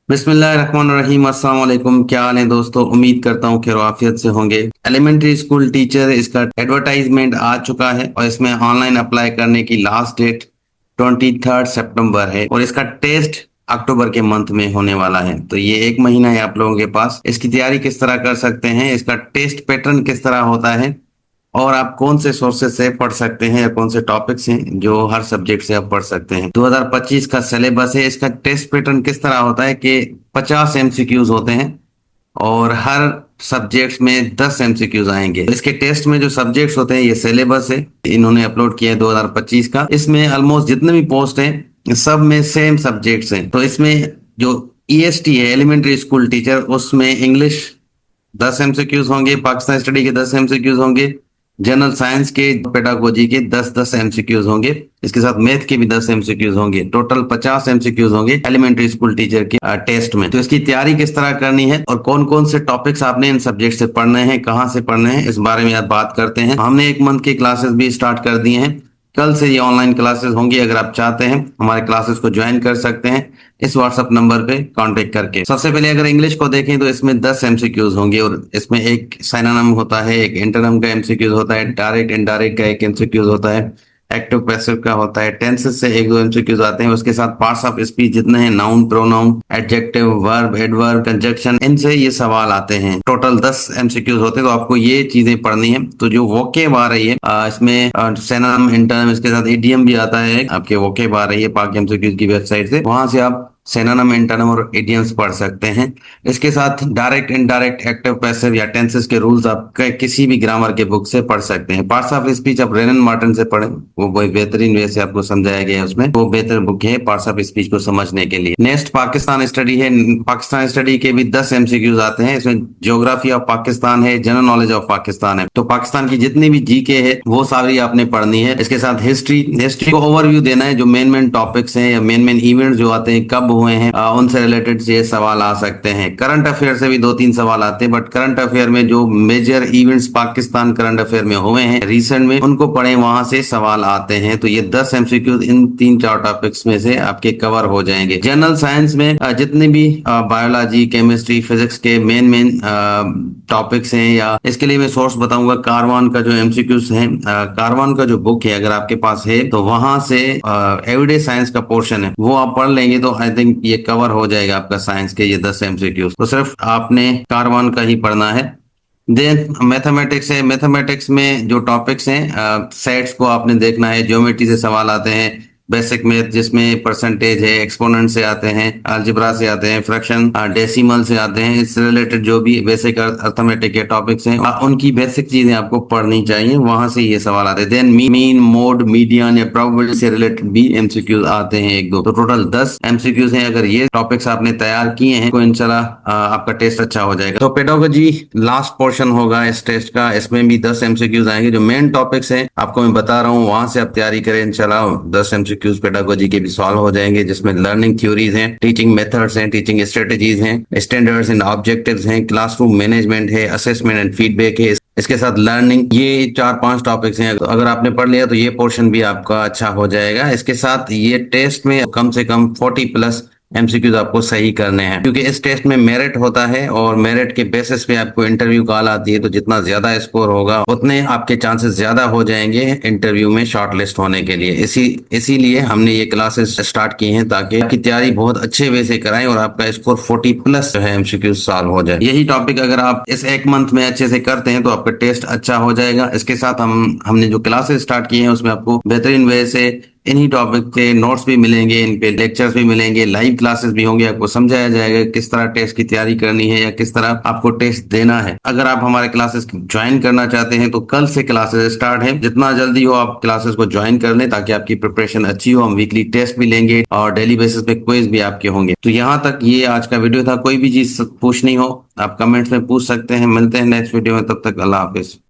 बिस्मिल्लाहिर्रहमानिर्रहीम। अस्सलाम वालेकुम। क्या हाल है दोस्तों? उम्मीद करता हूँ खैर आफियत से होंगे। एलिमेंट्री स्कूल टीचर इसका एडवर्टाइजमेंट आ चुका है और इसमें ऑनलाइन अप्लाई करने की लास्ट डेट 23 सितंबर है और इसका टेस्ट अक्टूबर के मंथ में होने वाला है। तो ये एक महीना है आप लोगों के पास। इसकी तैयारी किस तरह कर सकते हैं, इसका टेस्ट पैटर्न किस तरह होता है और आप कौन से सोर्सेज से पढ़ सकते हैं या कौन से टॉपिक्स हैं जो हर सब्जेक्ट से आप पढ़ सकते हैं। 2025 का सिलेबस है। इसका टेस्ट पैटर्न किस तरह होता है कि 50 एमसीक्यूज होते हैं और हर सब्जेक्ट्स में 10 एमसीक्यूज आएंगे। इसके टेस्ट में जो सब्जेक्ट्स होते हैं, ये सिलेबस है, इन्होंने अपलोड किया है 2025 का। इसमें ऑलमोस्ट जितने भी पोस्ट हैं सब में सेम सब्जेक्ट्स हैं। तो इसमें जो ईएसटी है, एलिमेंट्री स्कूल टीचर, उसमें इंग्लिश 10 एमसीक्यूज होंगे, पाकिस्तान स्टडी के 10 एमसीक्यूज होंगे, जनरल साइंस के पेडागोजी के 10-10 एमसीक्यूज होंगे, इसके साथ मैथ के भी 10 एमसीक्यूज होंगे। टोटल 50 एमसीक्यूज होंगे एलिमेंट्री स्कूल टीचर के टेस्ट में। तो इसकी तैयारी किस तरह करनी है और कौन कौन से टॉपिक्स आपने इन सब्जेक्ट से पढ़ने हैं, कहाँ से पढ़ने हैं, इस बारे में आज बात करते हैं। हमने एक मंथ की क्लासेस भी स्टार्ट कर दिए हैं। कल से ये ऑनलाइन क्लासेस होंगी। अगर आप चाहते हैं हमारे क्लासेस को ज्वाइन कर सकते हैं इस व्हाट्सएप नंबर पे कांटेक्ट करके। सबसे पहले अगर इंग्लिश को देखें तो इसमें 10 एमसीक्यूज होंगे और इसमें एक साइनोनिम होता है, एक एंटोनिम का एमसीक्यूज होता है, डायरेक्ट इनडायरेक्ट का एक एमसीक्यूज होता है, एक्टिव पैसिव का होता है, टेंसेस से एक दो एमसीक्यूज आते हैं। उसके साथ पार्ट्स ऑफ स्पीच जितने हैं, noun, pronoun, adjective, verb, adverb, conjunction, इनसे ये सवाल आते हैं। टोटल 10 एमसीक्यूज होते हैं। तो आपको ये चीजें पढ़नी है। तो जो वोकेब आ रही है इसमें सिनोनिम, एंटोनिम, इसके साथ इडियम भी आता है। आपके वोकेब आ रही है पाक एमसीक्यूज की वेबसाइट से, वहां से आप सिनोनिम, एंटोनिम और इडियम्स पढ़ सकते हैं। इसके साथ डायरेक्ट, इनडायरेक्ट, एक्टिव, पैसिव या टेंसेस के रूल्स आप किसी भी ग्रामर के बुक से पढ़ सकते हैं। पार्ट्स ऑफ स्पीच आप रेनन मार्टिन से पढ़ें, वो बहुत बेहतरीन वे से आपको समझाया गया है उसमें। वो बेहतर बुक है पार्ट्स ऑफ स्पीच को समझने के लिए। नेक्स्ट पाकिस्तान स्टडी है। पाकिस्तान स्टडी के भी 10 एमसीक्यूज आते हैं। इसमें ज्योग्राफी ऑफ पाकिस्तान है, जनरल नॉलेज ऑफ पाकिस्तान है। तो पाकिस्तान की जितनी भी जीके है वो सारी आपने पढ़नी है। इसके साथ हिस्ट्री को ओवरव्यू देना है, जो मेन टॉपिक्स हैं या मेन इवेंट्स जो आते हैं, कब हुए हैं, उनसे रिलेटेड ये सवाल आ सकते हैं। करंट अफेयर से भी 2-3 सवाल आते हैं, बट करंट अफेयर में जो major events Pakistan current affair में हुए हैं रिसेंट में, उनको पढ़े, वहां से सवाल आते हैं। तो ये 10 एमसीक्यूज इन 3-4 टॉपिक्स में से आपके कवर हो जाएंगे। जनरल साइंस में जितने भी बायोलॉजी, केमिस्ट्री, फिजिक्स के मेन टॉपिक्स हैं, या इसके लिए मैं सोर्स बताऊंगा, कारवान का जो एमसीक्यूज है, कारवान का जो बुक है अगर आपके पास है तो वहां से एवरीडे साइंस का पोर्शन है वो आप पढ़ लेंगे तो आई थिंक ये कवर हो जाएगा आपका साइंस के ये 10 एमसीक्यूज। तो सिर्फ आपने कारवान का ही पढ़ना है। देन मैथमेटिक्स है। मैथमेटिक्स में जो टॉपिक्स हैं, सेट्स को आपने देखना है, ज्योमेट्री से सवाल आते हैं, बेसिक मैथ जिसमें परसेंटेज है, एक्सपोनेंट से आते हैं, अलजेब्रा से आते हैं, फ्रैक्शन, डेसिमल से आते हैं। इससे रिलेटेड जो भी बेसिक अर्थमेटिक के टॉपिक्स हैं उनकी बेसिक चीजें आपको पढ़नी चाहिए, वहां से ये सवाल आते हैं। देन मीन, मोड, मीडियन या प्रोबेबिलिटी से रिलेटेड भी एमसीक्यूज आते हैं एक दो। तो टोटल 10 एमसीक्यूज हैं। अगर ये टॉपिक्स आपने तैयार किए हैं तो इंशाल्लाह आपका टेस्ट अच्छा हो जाएगा। तो पेडागोजी लास्ट पोर्शन होगा इस टेस्ट का, इसमें भी 10 एमसीक्यूज आएंगे। जो मेन टॉपिक्स हैं आपको मैं बता रहा हूँ, वहां से आप तैयारी करें, इंशाल्लाह 10 एमसीक्यूज पेडागोजी के भी सॉल्व हो जाएंगे, जिसमें लर्निंग थ्योरीज हैं, टीचिंग मेथड्स हैं, टीचिंग स्ट्रेटेजीज हैं, स्टैंडर्ड्स एंड ऑब्जेक्टिव्स हैं, क्लासरूम मैनेजमेंट है, असेसमेंट एंड फीडबैक है, इसके साथ लर्निंग। ये 4-5 टॉपिक्स हैं। तो अगर आपने पढ़ लिया तो ये पोर्शन भी आपका अच्छा हो जाएगा। इसके साथ ये टेस्ट में कम से कम 40+ एमसीक्यूज आपको सही करने हैं, क्योंकि इस टेस्ट में मेरिट होता है और मेरिट के बेसिस पे आपको इंटरव्यू कॉल आती है। तो जितना ज्यादा स्कोर होगा उतने आपके चांसेस ज्यादा हो जाएंगे इंटरव्यू में शॉर्टलिस्ट होने के लिए। इसीलिए हमने ये क्लासेस स्टार्ट की हैं ताकि आपकी तैयारी बहुत अच्छे वे से कराएं और आपका स्कोर 40+ जो है एमसीक्यू सॉल्व हो जाए। यही टॉपिक अगर आप इस एक मंथ में अच्छे से करते हैं तो आपका टेस्ट अच्छा हो जाएगा। इसके साथ हमने जो क्लासेस स्टार्ट किए हैं उसमें आपको बेहतरीन वे से इन्हीं टॉपिक के नोट्स भी मिलेंगे, इन पे लेक्चर्स भी मिलेंगे, लाइव क्लासेस भी होंगे। आपको समझाया जाएगा किस तरह टेस्ट की तैयारी करनी है या किस तरह आपको टेस्ट देना है। अगर आप हमारे क्लासेस ज्वाइन करना चाहते हैं तो कल से क्लासेस स्टार्ट है। जितना जल्दी हो आप क्लासेस को ज्वाइन कर लें ताकि आपकी प्रिपरेशन अच्छी हो। हम वीकली टेस्ट भी लेंगे और डेली बेसिस पे क्विज भी आपके होंगे। तो यहाँ तक ये आज का वीडियो था। कोई भी चीज पूछनी हो आप कमेंट्स में पूछ सकते हैं। मिलते हैं नेक्स्ट वीडियो में, तब तक अल्लाह हाफिज।